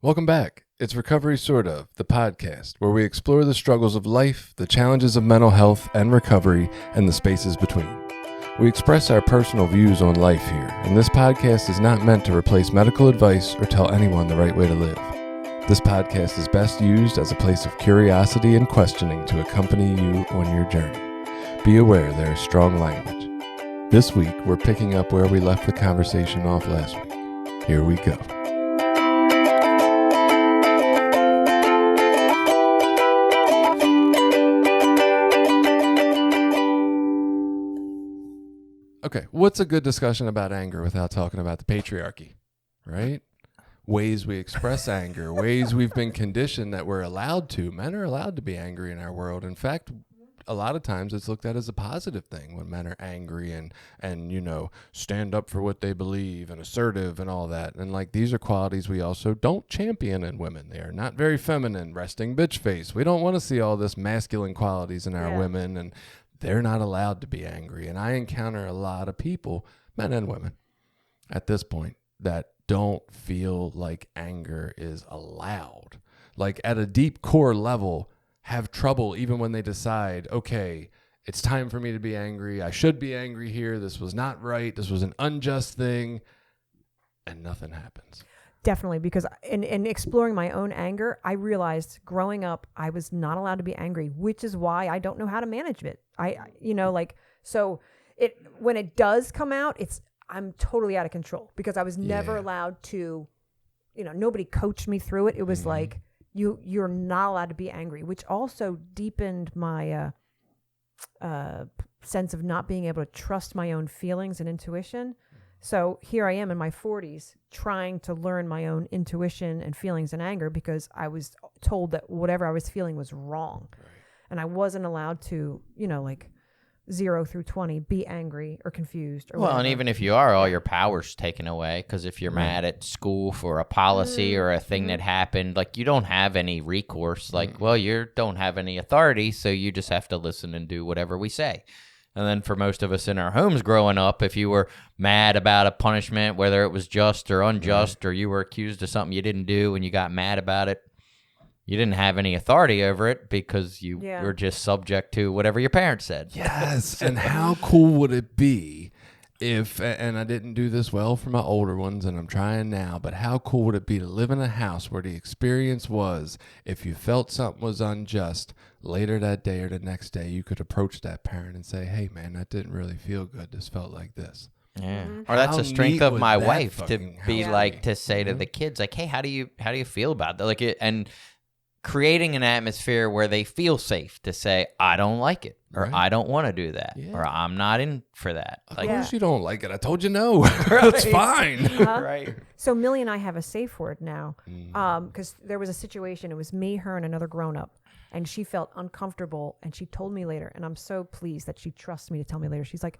Welcome back. It's Recovery Sort of, the podcast, where we explore the struggles of life, the challenges of mental health and recovery, and the spaces between. We express our personal views on life here, and this podcast is not meant to replace medical advice or tell anyone the right way to live. This podcast is best used as a place of curiosity and questioning to accompany you on your journey. Be aware there is strong language. This week, we're picking up where we left the conversation off last week. Here we go. Okay, what's a good discussion about anger without talking about the patriarchy, right? Ways we express anger, ways we've been conditioned that we're allowed to. Men are allowed to be angry in our world. In fact, a lot of times it's looked at as a positive thing when men are angry and you know, stand up for what they believe and assertive and all that. And like these are qualities we also don't champion in women. They are not very feminine, resting bitch face. We don't want to see all this masculine qualities in our women, and they're not allowed to be angry. And I encounter a lot of people, men and women, at this point that don't feel like anger is allowed. Like at a deep core level, have trouble even when they decide, okay, it's time for me to be angry. I should be angry here. This was not right. This was an unjust thing. And nothing happens. Definitely, because in exploring my own anger, I realized growing up, I was not allowed to be angry, which is why I don't know how to manage it. When it does come out, I'm totally out of control because I was never allowed to, nobody coached me through it. It was like, you're not allowed to be angry, which also deepened my sense of not being able to trust my own feelings and intuition. So here I am in my 40s trying to learn my own intuition and feelings and anger because I was told that whatever I was feeling was wrong. Right. And I wasn't allowed to, 0 through 20, be angry or confused. Or whatever. And even if you are, all your power's taken away because if you're mad at school for a policy or a thing that happened, like you don't have any recourse. Like, well, you don't have any authority, so you just have to listen and do whatever we say. And then for most of us in our homes growing up, if you were mad about a punishment, whether it was just or unjust, or you were accused of something you didn't do and you got mad about it, you didn't have any authority over it because you were just subject to whatever your parents said. Yes, and how cool would it be if, and I didn't do this well for my older ones, and I'm trying now, but how cool would it be to live in a house where the experience was, if you felt something was unjust, later that day or the next day, you could approach that parent and say, hey, man, that didn't really feel good. This felt like this. Yeah. Or that's How the strength neat of would my that wife to fucking be house like, be? to say to the kids, like, hey, how do you feel about that? Like and creating an atmosphere where they feel safe to say, I don't like it, or I don't want to do that, or I'm not in for that. Of course you don't like it. I told you no. That's fine. Right. So Millie and I have a safe word now because there was a situation. It was me, her, and another grown-up. And she felt uncomfortable, and she told me later, and I'm so pleased that she trusts me to tell me later. She's like,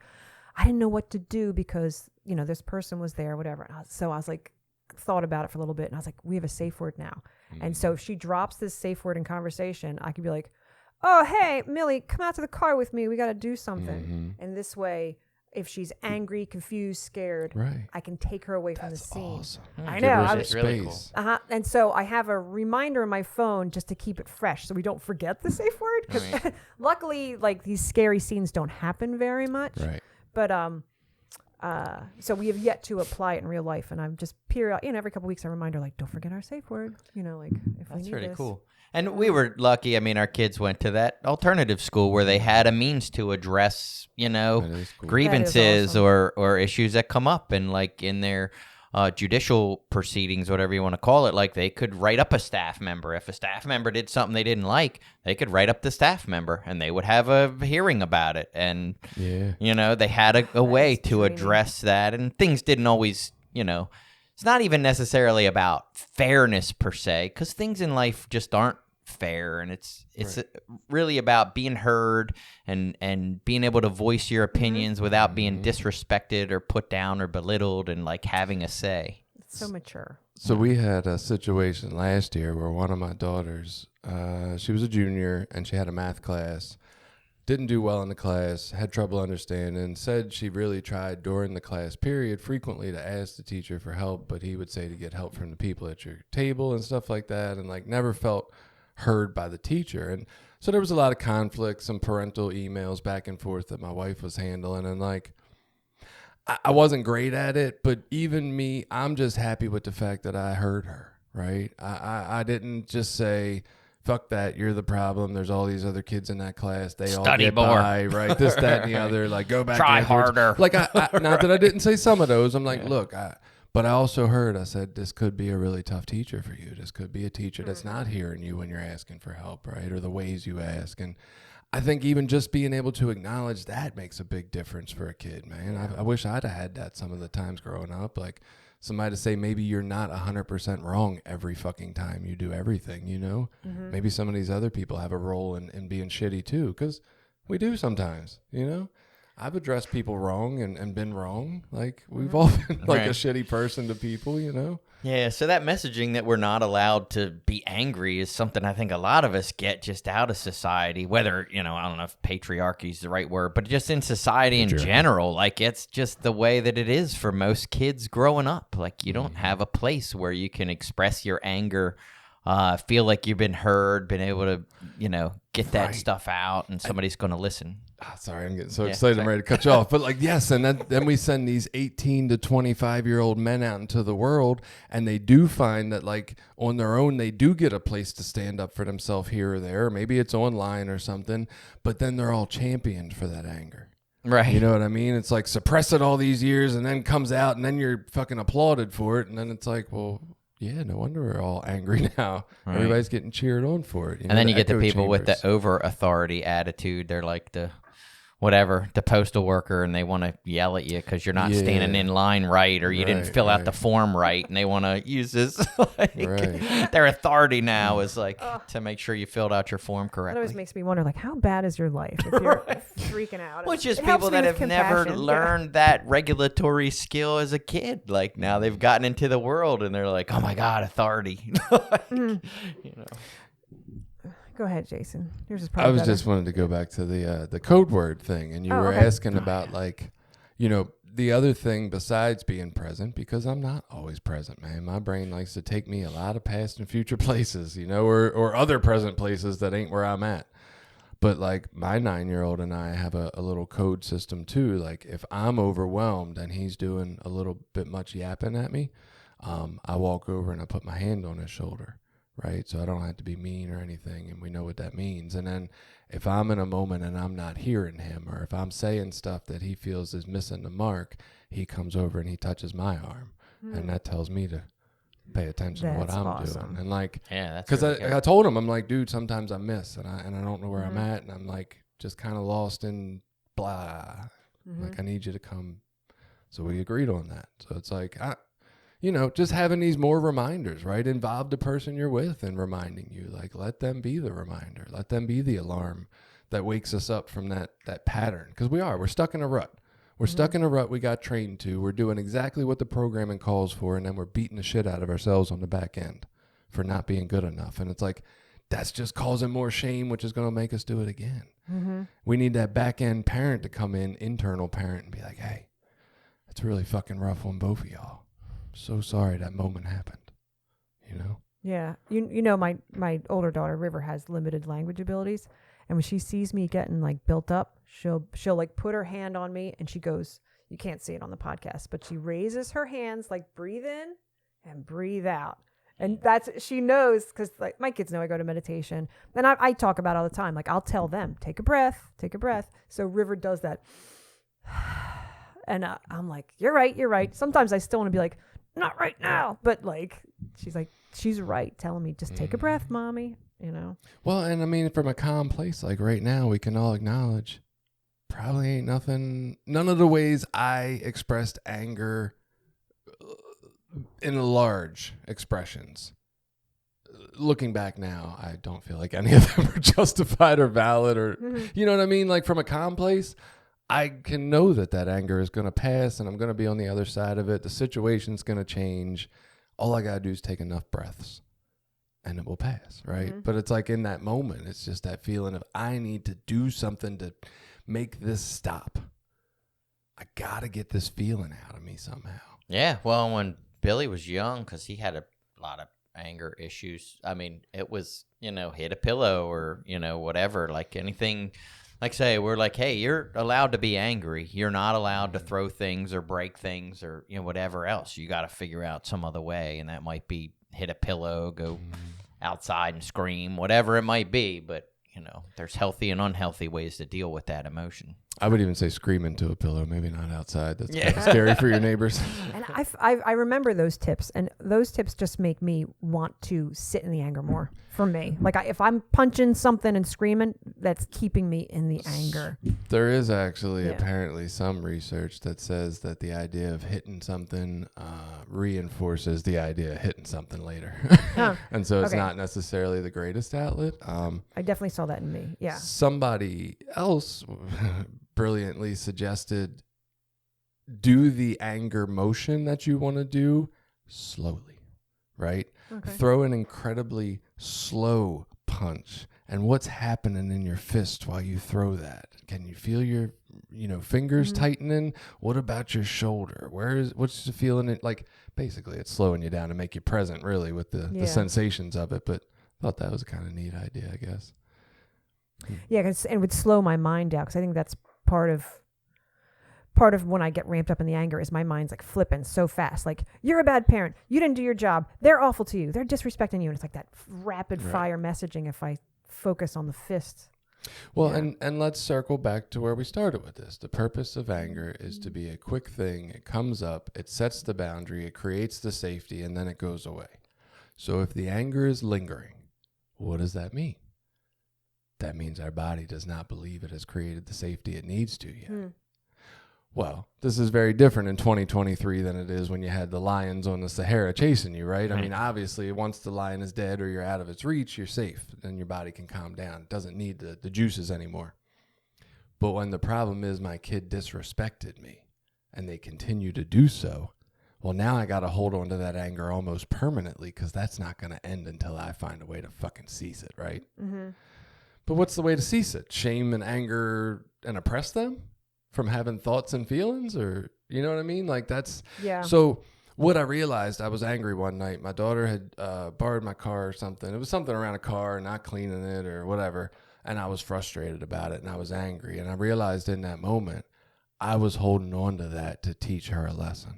I didn't know what to do because, this person was there, whatever. So I was like, thought about it for a little bit, and I was like, we have a safe word now. And so if she drops this safe word in conversation, I could be like, oh, hey, Millie, come out to the car with me. We got to do something. And this way, if she's angry, confused, scared, I can take her away from the scene. Awesome. I know. It's really cool. And so I have a reminder in my phone just to keep it fresh so we don't forget the safe word. Because luckily, like these scary scenes don't happen very much. Right. But so we have yet to apply it in real life. And I'm just every couple of weeks I remind her, like, don't forget our safe word. If we need Pretty this. cool. And we were lucky. I mean, our kids went to that alternative school where they had a means to address, grievances or issues that come up. And like in their judicial proceedings, whatever you want to call it, like they could write up a staff member. If a staff member did something they didn't like, they could write up the staff member and they would have a hearing about it. And, they had a way to address that. And things didn't always, it's not even necessarily about fairness per se, because things in life just aren't fair, and it's really about being heard and being able to voice your opinions without being disrespected or put down or belittled, and like having a say. It's so mature. So we had a situation last year where one of my daughters, she was a junior and she had a math class. didn't do well in the class, had trouble understanding, said she really tried during the class period frequently to ask the teacher for help, but he would say to get help from the people at your table and stuff like that, and like never felt heard by the teacher. And so there was a lot of conflict, some parental emails back and forth that my wife was handling, and like I wasn't great at it, but even me, I'm just happy with the fact that I heard her, right? I didn't just say, fuck that, you're the problem. There's all these other kids in that class. They all Study get more. by, right? This, that, and the other. Like, go back. Try afterwards. harder. Like, not that I didn't say some of those. I'm like, look, but I also heard, I said, this could be a really tough teacher for you. This could be a teacher that's not hearing you when you're asking for help, right? Or the ways you ask. And I think even just being able to acknowledge that makes a big difference for a kid, man. I wish I'd have had that some of the times growing up. Like, somebody to say maybe you're not 100% wrong every fucking time you do everything, you know? Mm-hmm. Maybe some of these other people have a role in being shitty too, because we do sometimes, you know? I've addressed people wrong and been wrong. Like, we've all been like a shitty person to people, you know? Yeah, so that messaging that we're not allowed to be angry is something I think a lot of us get just out of society, whether, I don't know if patriarchy is the right word, but just in society in general. Like, it's just the way that it is for most kids growing up. Like, you don't have a place where you can express your anger, feel like you've been heard, been able to, get that stuff out, and somebody's going to listen. Sorry, I'm getting so excited. I'm ready to cut you off. But like, yes, and then we send these 18 to 25-year-old men out into the world, and they do find that like on their own, they do get a place to stand up for themselves here or there. Maybe it's online or something, but then they're all championed for that anger. Right. You know what I mean? It's like suppress it all these years and then comes out and then you're fucking applauded for it. And then it's like, well, yeah, no wonder we're all angry now. Right. Everybody's getting cheered on for it. And then you get the people with the over authority attitude. They're like the postal worker, and they want to yell at you because you're not standing in line right, or you didn't fill out the form right, and they want to use this. Their authority now is like to make sure you filled out your form correctly. That always makes me wonder, like, how bad is your life if you're freaking out? Well, it's just people that have never learned that regulatory skill as a kid. Like, now they've gotten into the world, and they're like, oh my God, authority. Go ahead, Jason. Yours is I probably was better. just wanted to go back to the code word thing, and you were asking about like, the other thing besides being present, because I'm not always present, man. My brain likes to take me a lot of past and future places, or other present places that ain't where I'm at. But like my 9-year-old and I have a little code system too. Like if I'm overwhelmed and he's doing a little bit much yapping at me, I walk over and I put my hand on his shoulder. Right. So I don't have to be mean or anything. And we know what that means. And then if I'm in a moment and I'm not hearing him, or if I'm saying stuff that he feels is missing the mark, he comes over and he touches my arm. And that tells me to pay attention to what I'm doing. And like, because I told him, I'm like, dude, sometimes I miss and I don't know where I'm at. And I'm like, just kind of lost in blah. Like, I need you to come. So we agreed on that. So it's like, just having these more reminders, right? Involve the person you're with in reminding you. Like, let them be the reminder. Let them be the alarm that wakes us up from that pattern. Because we're stuck in a rut. We're stuck in a rut we got trained to. We're doing exactly what the programming calls for, and then we're beating the shit out of ourselves on the back end for not being good enough. And it's like, that's just causing more shame, which is going to make us do it again. We need that back end parent to come in, internal parent, and be like, hey, it's really fucking rough on both of y'all. So sorry that moment happened, Yeah. My older daughter, River, has limited language abilities. And when she sees me getting like built up, she'll like put her hand on me and she goes, you can't see it on the podcast, but she raises her hands, like breathe in and breathe out. And she knows, because like my kids know I go to meditation. And I talk about it all the time. Like I'll tell them, take a breath. So River does that. And I'm like, you're right. Sometimes I still want to be like, not right now. But like, she's right. Telling me, just take a breath, mommy, Well, and I mean, from a calm place, like right now, we can all acknowledge probably ain't none of the ways I expressed anger in large expressions. Looking back now, I don't feel like any of them are justified or valid or, you know what I mean? Like from a calm place, I can know that anger is going to pass and I'm going to be on the other side of it. The situation's going to change. All I got to do is take enough breaths. and it will pass, right? But it's like in that moment, it's just that feeling of I need to do something to make this stop. I got to get this feeling out of me somehow. Yeah, well, when Billy was young, because he had a lot of anger issues, I mean, it was, hit a pillow or, whatever, like anything. Like say, we're like, hey, you're allowed to be angry. You're not allowed to throw things or break things or, whatever else. You got to figure out some other way, and that might be hit a pillow, go outside and scream, whatever it might be. But, there's healthy and unhealthy ways to deal with that emotion. I would even say scream into a pillow, maybe not outside. That's kind of scary for your neighbors. And I remember those tips, and those tips just make me want to sit in the anger more for me. Like if I'm punching something and screaming, that's keeping me in the anger. There is actually apparently some research that says that the idea of hitting something reinforces the idea of hitting something later. And so it's not necessarily the greatest outlet. I definitely saw that in me. Yeah. Somebody else brilliantly suggested do the anger motion that you want to do slowly, right? Okay. Throw an incredibly slow punch. And what's happening in your fist while you throw that? Can you feel your, fingers tightening? What about your shoulder? What's the feeling? Like basically it's slowing you down to make you present really with the sensations of it. But I thought that was a kind of neat idea, I guess. Yeah, and it would slow my mind down because I think that's part of when I get ramped up in the anger is my mind's like flipping so fast. Like, you're a bad parent. You didn't do your job. They're awful to you. They're disrespecting you. And it's like that rapid fire messaging if I focus on the fist. Well, and let's circle back to where we started with this. The purpose of anger is to be a quick thing. It comes up, it sets the boundary, it creates the safety, and then it goes away. So if the anger is lingering, what does that mean? That means our body does not believe it has created the safety it needs to yet. Well, this is very different in 2023 than it is when you had the lions on the Sahara chasing you, right? I mean, obviously, once the lion is dead or you're out of its reach, you're safe. Then your body can calm down. It doesn't need the juices anymore. But when the problem is my kid disrespected me and they continue to do so, well, now I got to hold on to that anger almost permanently because that's not going to end until I find a way to fucking cease it, right? Mm-hmm. But what's the way to cease it? Shame and anger and oppress them from having thoughts and feelings? Or, you know what I mean? Like that's... Yeah. So what I realized, I was angry one night. My daughter had borrowed my car or something. It was something around a car, not cleaning it or whatever. And I was frustrated about it and I was angry. And I realized in that moment, I was holding on to that to teach her a lesson.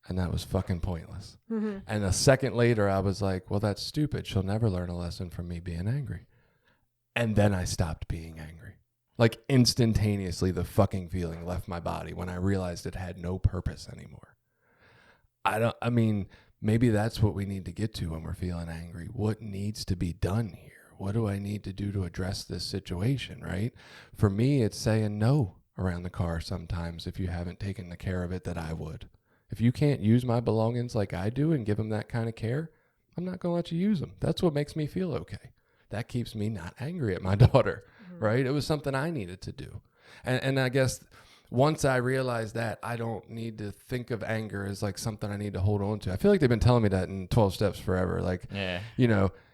And that was fucking pointless. Mm-hmm. And a second later, I was like, well, that's stupid. She'll never learn a lesson from me being angry. And then I stopped being angry. Like instantaneously, the fucking feeling left my body when I realized it had no purpose anymore. I mean, maybe that's what we need to get to when we're feeling angry. What needs to be done here? What do I need to do to address this situation, right? For me, it's saying no around the car sometimes if you haven't taken the care of it that I would. If you can't use my belongings like I do and give them that kind of care, I'm not going to let you use them. That's what makes me feel okay. That keeps me not angry at my daughter, right? It was something I needed to do. And I guess once I realized that, I don't need to think of anger as like something I need to hold on to. I feel like they've been telling me that in 12 Steps forever. Like,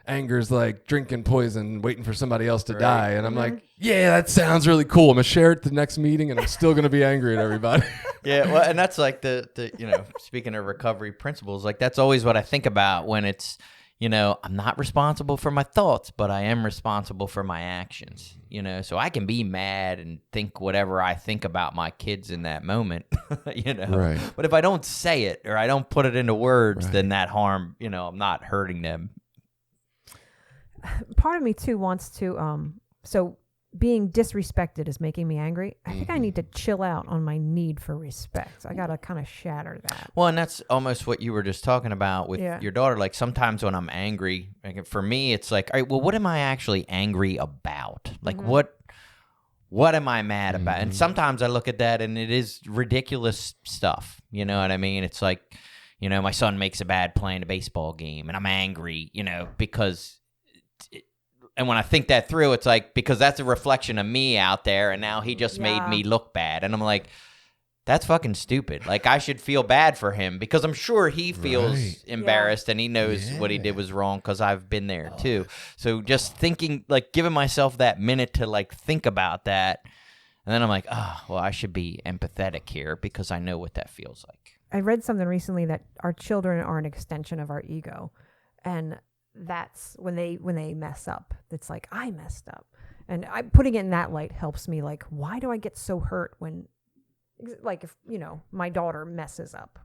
anger's like drinking poison, waiting for somebody else to die. And I'm like, yeah, that sounds really cool. I'm going to share it at the next meeting and I'm still going to be angry at everybody. Yeah, well, and that's like the speaking of recovery principles, like that's always what I think about when it's, I'm not responsible for my thoughts, but I am responsible for my actions, so I can be mad and think whatever I think about my kids in that moment, Right. But if I don't say it or I don't put it into words, then that harm, I'm not hurting them. Part of me too wants to, so being disrespected is making me angry. I think I need to chill out on my need for respect. I got to kind of shatter that. Well, and that's almost what you were just talking about with your daughter. Like sometimes when I'm angry, like for me, it's like, all right, well, what am I actually angry about? Like what am I mad about? And sometimes I look at that and it is ridiculous stuff. You know what I mean? It's like, my son makes a bad play in a baseball game and I'm angry, because... And when I think that through, it's like, because that's a reflection of me out there, and now he just made me look bad. And I'm like, That's fucking stupid. Like, I should feel bad for him because I'm sure he feels embarrassed and he knows what he did was wrong because I've been there too. So just thinking, like, giving myself that minute to, like, think about that. And then I'm like, oh, well, I should be empathetic here because I know what that feels like. I read something recently that our children are an extension of our ego. And that's when they mess up. It's like, I messed up. And putting it in that light helps me. Like, why do I get so hurt when... like if my daughter messes up,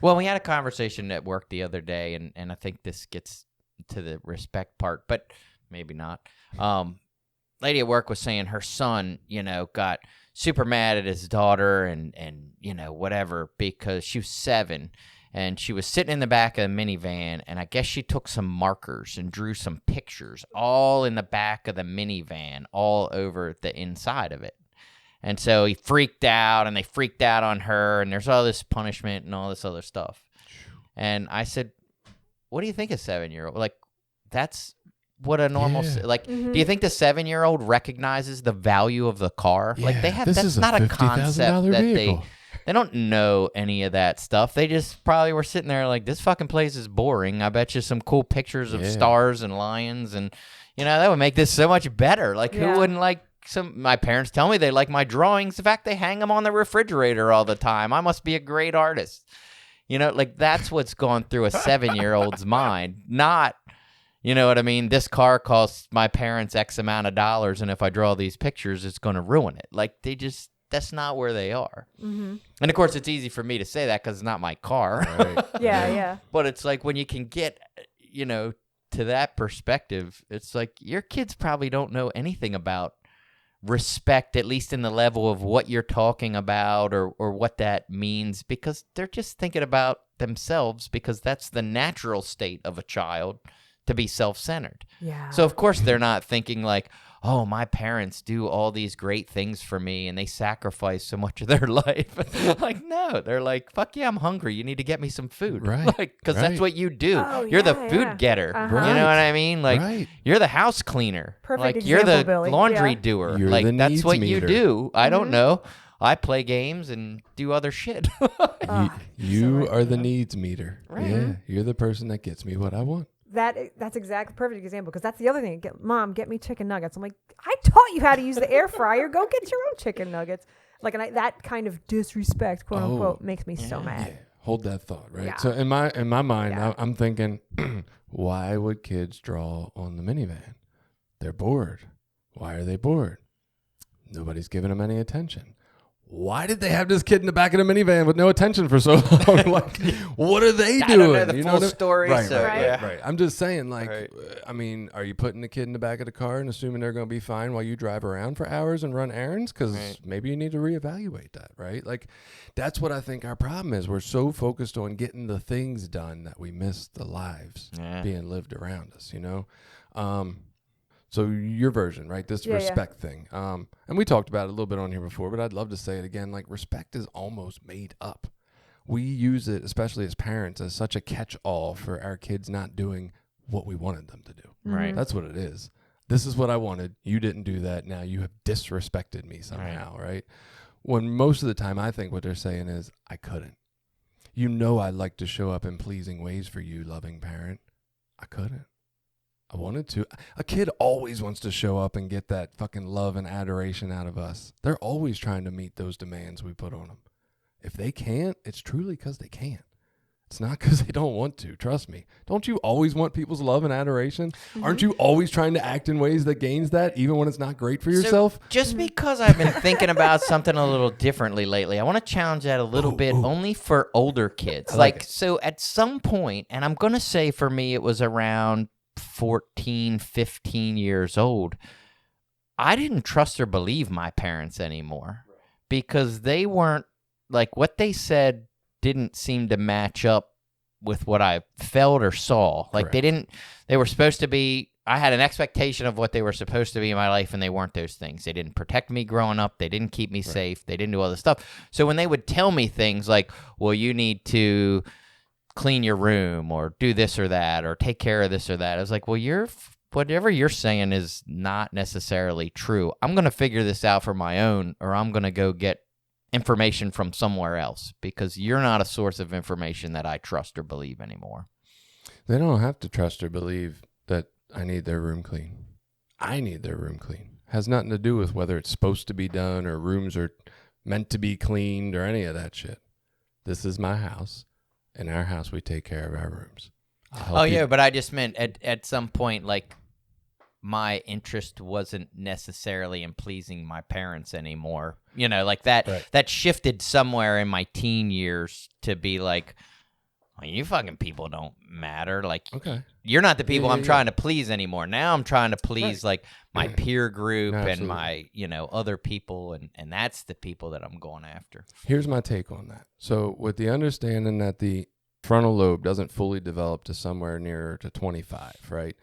Well, we had a conversation at work the other day, and I think this gets to the respect part, but maybe not. Lady at work was saying her son, got super mad at his daughter and whatever because she was 7 and she was sitting in the back of the minivan, and I guess she took some markers and drew some pictures all in the back of the minivan, all over the inside of it. And so he freaked out, and they freaked out on her, and there's all this punishment and all this other stuff. And I said, what do you think a 7-year-old? Like, that's what a normal... Like, do you think the 7-year-old recognizes the value of the car? Yeah, like, that's not a concept that they don't know any of that stuff. They just probably were sitting there like, this fucking place is boring. I bet you some cool pictures of stars and lions, and, that would make this so much better. Like, who wouldn't like... My parents tell me they like my drawings. In fact, they hang them on the refrigerator all the time. I must be a great artist. Like, that's what's going through a 7-year-old's mind. Not, you know what I mean? This car costs my parents X amount of dollars, and if I draw these pictures, it's going to ruin it. Like, that's not where they are. Mm-hmm. And of course, it's easy for me to say that because it's not my car. Right. Yeah. But it's like when you can get, to that perspective, it's like your kids probably don't know anything about respect, at least in the level of what you're talking about or what that means, because they're just thinking about themselves because that's the natural state of a child, to be self-centered. Yeah. So of course they're not thinking like, oh, my parents do all these great things for me and they sacrifice so much of their life. Like, no, they're like, fuck yeah, I'm hungry. You need to get me some food. Right. Like, because that's what you do. Oh, you're the food getter. Uh-huh. You know what I mean? Like, you're the house cleaner. Perfect like, example, you're the Billy. laundry doer. You're like, the that's needs what meter. you do. I don't know. I play games and do other shit. You are the needs meter. Right. Yeah, you're the person that gets me what I want. That's exactly perfect example, because that's the other thing. Mom, get me chicken nuggets. I'm like, I taught you how to use the air fryer. Go get your own chicken nuggets. Like, and that kind of disrespect, quote unquote, makes me so mad. Yeah. Hold that thought, right? Yeah. So in my mind, I'm thinking, why would kids draw on the minivan? They're bored. Why are they bored? Nobody's giving them any attention. Why did they have this kid in the back of the minivan with no attention for so long? Like, what are they doing? I don't know the full what story. Right, so, right, yeah. right. I'm just saying, like, Right. I mean, are you putting the kid in the back of the car and assuming they're going to be fine while you drive around for hours and run errands? Because maybe you need to reevaluate that, right? Like, that's what I think our problem is. We're so focused on getting the things done that we miss the lives being lived around us, So your version, right? This respect thing. And we talked about it a little bit on here before, but I'd love to say it again. Like, respect is almost made up. We use it, especially as parents, as such a catch-all for our kids not doing what we wanted them to do. Right. That's what it is. This is what I wanted. You didn't do that. Now you have disrespected me somehow, right? When most of the time I think what they're saying is, I couldn't. I'd like to show up in pleasing ways for you, loving parent. I couldn't. I wanted to. A kid always wants to show up and get that fucking love and adoration out of us. They're always trying to meet those demands we put on them. If they can't, it's truly because they can't. It's not because they don't want to. Trust me. Don't you always want people's love and adoration? Mm-hmm. Aren't you always trying to act in ways that gains that, even when it's not great for yourself? So just because I've been thinking about something a little differently lately, I want to challenge that a little bit, only for older kids. Like, so at some point, and I'm going to say for me it was around 14, 15 years old, I didn't trust or believe my parents anymore because they weren't, like, what they said didn't seem to match up with what I felt or saw. Like, they were supposed to be, I had an expectation of what they were supposed to be in my life, and they weren't those things. They didn't protect me growing up. They didn't keep me safe. They didn't do all this stuff. So when they would tell me things like, well, you need to clean your room or do this or that or take care of this or that, I was like, well, whatever you're saying is not necessarily true. I'm going to figure this out for my own, or I'm going to go get information from somewhere else, because you're not a source of information that I trust or believe anymore. They don't have to trust or believe that I need their room clean. I need their room clean. Has nothing to do with whether it's supposed to be done or rooms are meant to be cleaned or any of that shit. This is my house. In our house, we take care of our rooms. Oh, yeah, but I just meant at some point, like, my interest wasn't necessarily in pleasing my parents anymore. You know, like that, Right. that shifted somewhere in my teen years to be like, well, you fucking people don't matter. Like, Okay. you're not the people Yeah, I'm trying to please anymore. Now I'm trying to please Right. like my peer group and Absolutely. my, other people. And that's the people that I'm going after. Here's my take on that. So, with the understanding that the frontal lobe doesn't fully develop to somewhere nearer to 25, right?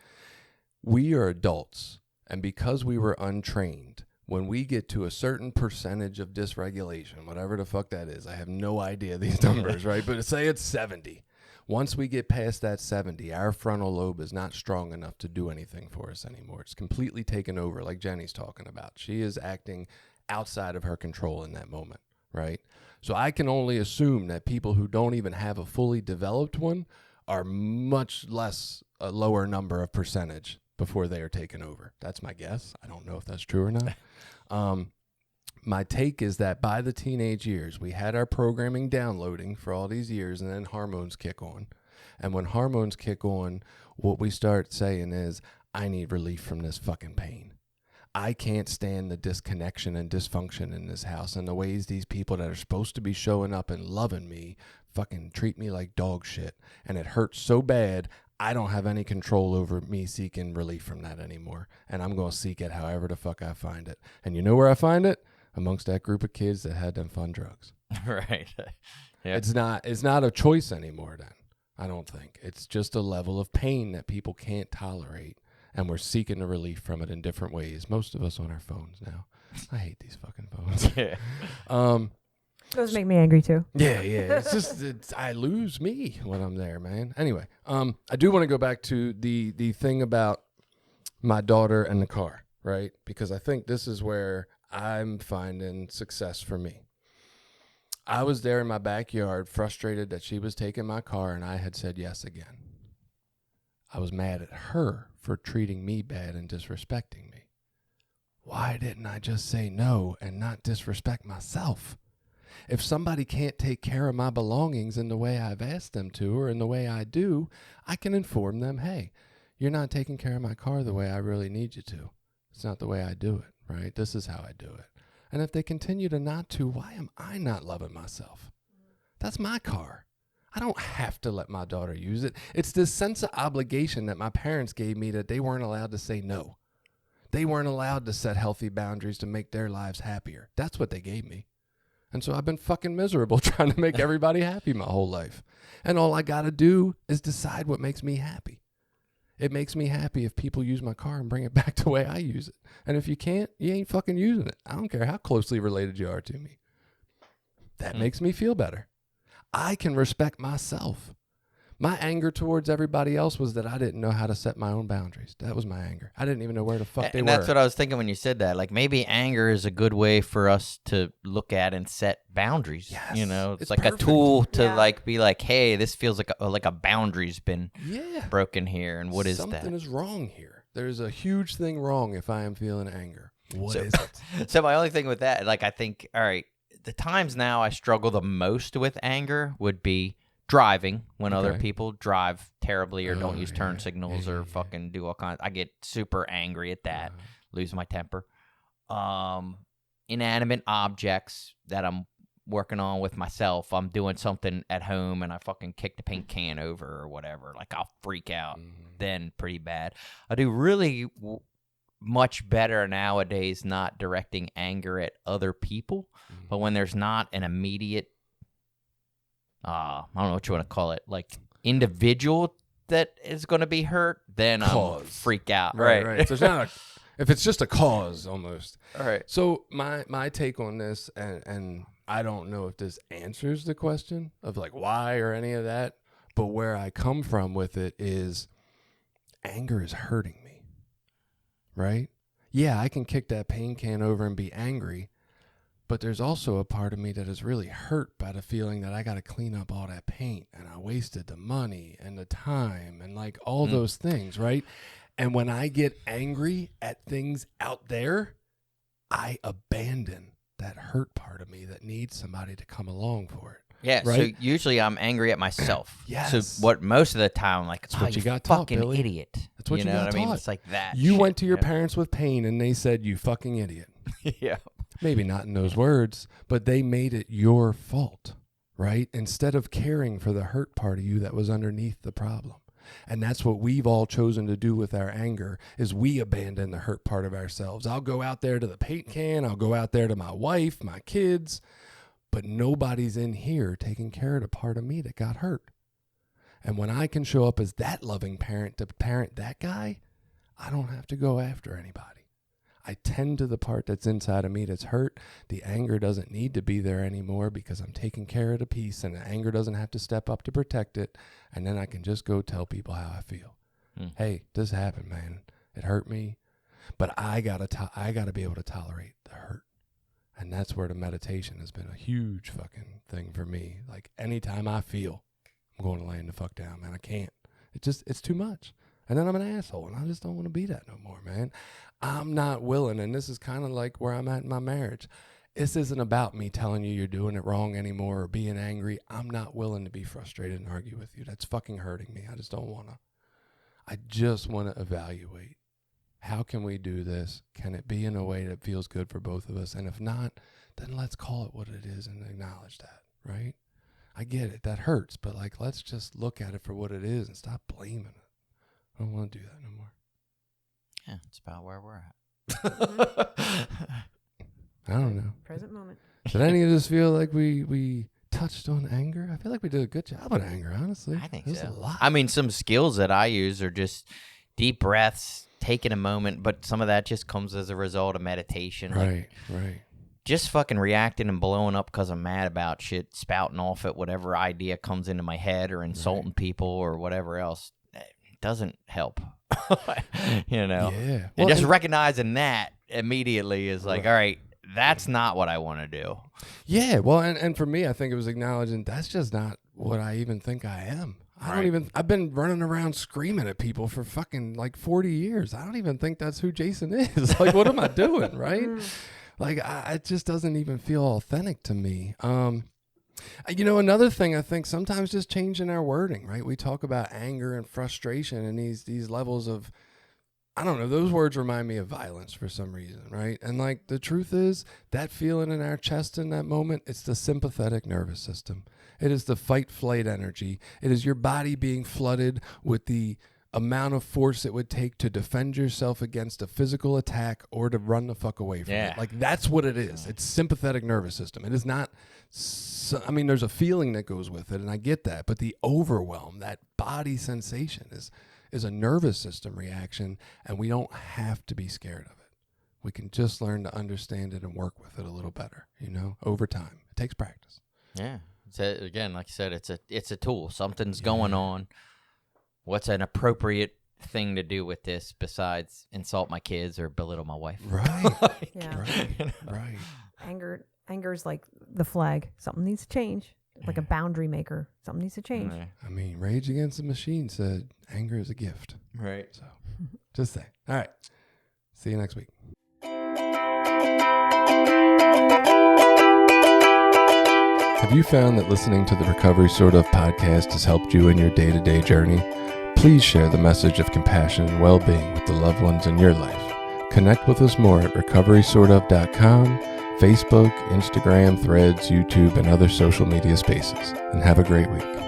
We are adults, and because we were untrained, when we get to a certain percentage of dysregulation, whatever the fuck that is, I have no idea these numbers, right? But say it's 70. Once we get past that 70, our frontal lobe is not strong enough to do anything for us anymore. It's completely taken over, like Jenny's talking about. She is acting outside of her control in that moment, right? So I can only assume that people who don't even have a fully developed one are much less, a lower number of percentage before they are taken over. That's my guess. I don't know if that's true or not. My take is that by the teenage years, we had our programming downloading for all these years, and then hormones kick on. And when hormones kick on, what we start saying is, I need relief from this fucking pain. I can't stand the disconnection and dysfunction in this house and the ways these people that are supposed to be showing up and loving me fucking treat me like dog shit. And it hurts so bad, I don't have any control over me seeking relief from that anymore. And I'm going to seek it however the fuck I find it. And you know where I find it? Amongst that group of kids that had them fun drugs. Right. Yeah. It's not a choice anymore then, I don't think. It's just a level of pain that people can't tolerate. And we're seeking a relief from it in different ways. Most of us on our phones now. I hate these fucking phones. Yeah. Those make me angry too. Yeah. It's just I lose me when I'm there, man. Anyway, I do want to go back to the thing about my daughter and the car, right? Because I think this is where I'm finding success for me. I was there in my backyard, frustrated that she was taking my car, and I had said yes again. I was mad at her for treating me bad and disrespecting me. Why didn't I just say no and not disrespect myself? If somebody can't take care of my belongings in the way I've asked them to or in the way I do, I can inform them, hey, you're not taking care of my car the way I really need you to. It's not the way I do it, right? This is how I do it. And if they continue to not to, why am I not loving myself? That's my car. I don't have to let my daughter use it. It's this sense of obligation that my parents gave me that they weren't allowed to say no. They weren't allowed to set healthy boundaries to make their lives happier. That's what they gave me. And so I've been fucking miserable trying to make everybody happy my whole life. And all I got to do is decide what makes me happy. It makes me happy if people use my car and bring it back the way I use it. And if you can't, you ain't fucking using it. I don't care how closely related you are to me. That makes me feel better. I can respect myself. My anger towards everybody else was that I didn't know how to set my own boundaries. That was my anger. I didn't even know where the fuck they were. And that's what I was thinking when you said that. Like, maybe anger is a good way for us to look at and set boundaries. Yes, You know, it's it's like perfect. a tool to Yeah. like be like, hey, this feels like a boundary's been Yeah. broken here. And what is Something that? is wrong here. There's a huge thing wrong if I am feeling anger. What is it? So my only thing with that, like, I think, all right, the times now I struggle the most with anger would be driving when other Okay. people drive terribly or don't Oh, use turn yeah. signals Yeah, or yeah, yeah. fucking do all kinds. I get super angry at that, lose my temper. Inanimate objects that I'm working on with myself. I'm doing something at home and I fucking kick the paint can over or whatever. Like, I'll freak out then pretty bad. I do really much better nowadays not directing anger at other people, but when there's not an immediate I don't know what you want to call it, like individual that is going to be hurt, then Cause. I'm freak out. Right. So it's not if it's just a cause almost. All right. So my take on this, and I don't know if this answers the question of like why or any of that, but where I come from with it is anger is hurting me, right? Yeah, I can kick that paint can over and be angry, But there's also a part of me that is really hurt by the feeling that I got to clean up all that paint and I wasted the money and the time and like all those things, right? And when I get angry at things out there, I abandon that hurt part of me that needs somebody to come along for it. Yeah, right? So usually I'm angry at myself. Yes. So what most of the time, like, That's what you got fucking taught, Billy. idiot. That's what you know got what I mean? taught. It's like that. You shit, went to your parents with pain and they said, you fucking idiot. Yeah. Maybe not in those words, but they made it your fault, right? Instead of caring for the hurt part of you that was underneath the problem. And that's what we've all chosen to do with our anger is we abandon the hurt part of ourselves. I'll go out there to the paint can. I'll go out there to my wife, my kids, but nobody's in here taking care of the part of me that got hurt. And when I can show up as that loving parent to parent that guy, I don't have to go after anybody. I tend to the part that's inside of me that's hurt. The anger doesn't need to be there anymore because I'm taking care of the piece and the anger doesn't have to step up to protect it. And then I can just go tell people how I feel. Hey, this happened, man. It hurt me, but I gotta be able to tolerate the hurt. And that's where the meditation has been a huge fucking thing for me. Like anytime I feel I'm going to lay the fuck down, man, I can't. It's too much. And then I'm an asshole, and I just don't want to be that no more, man. I'm not willing, and this is kind of like where I'm at in my marriage. This isn't about me telling you you're doing it wrong anymore or being angry. I'm not willing to be frustrated and argue with you. That's fucking hurting me. I just don't want to. I just want to evaluate. How can we do this? Can it be in a way that feels good for both of us? And if not, then let's call it what it is and acknowledge that, right? I get it. That hurts, but like, let's just look at it for what it is and stop blaming it. I don't want to do that no more. Yeah, it's about where we're at. I don't know. Present moment. Did any of this feel like we touched on anger? I feel like we did a good job on anger, honestly. I think There's so. a lot. I mean, some skills that I use are just deep breaths, taking a moment, but some of that just comes as a result of meditation. Right. Just fucking reacting and blowing up because I'm mad about shit, spouting off at whatever idea comes into my head or insulting people or whatever else. Doesn't help. You know? Yeah. And just recognizing that immediately is like, all right, that's not what I want to do. Yeah. Well, and for me, I think it was acknowledging that's just not what I even think I am. I've been running around screaming at people for fucking like 40 years. I don't even think that's who Jason is. Like, what am I doing? Right? Like, it just doesn't even feel authentic to me. Another thing, I think sometimes just changing our wording, right? We talk about anger and frustration and these levels of, I don't know, those words remind me of violence for some reason, right? And like the truth is that feeling in our chest in that moment, it's the sympathetic nervous system. It is the fight flight energy. It is your body being flooded with the amount of force it would take to defend yourself against a physical attack or to run the fuck away from it. Like that's what it is. It's sympathetic nervous system. It is not, there's a feeling that goes with it and I get that, but the overwhelm, that body sensation is a nervous system reaction and we don't have to be scared of it. We can just learn to understand it and work with it a little better, over time. It takes practice. Yeah. Again, like you said, it's a tool. Something's going on. What's an appropriate thing to do with this besides insult my kids or belittle my wife? Right. Yeah. Right. Anger's like the flag. Something needs to change. Like a boundary maker. Something needs to change. Right. Rage Against the Machine said anger is a gift. Right. So just say. All right. See you next week. Have you found that listening to the Recovery Sort Of podcast has helped you in your day-to-day journey? Please share the message of compassion and well-being with the loved ones in your life. Connect with us more at recoverysortof.com, Facebook, Instagram, Threads, YouTube, and other social media spaces. And have a great week.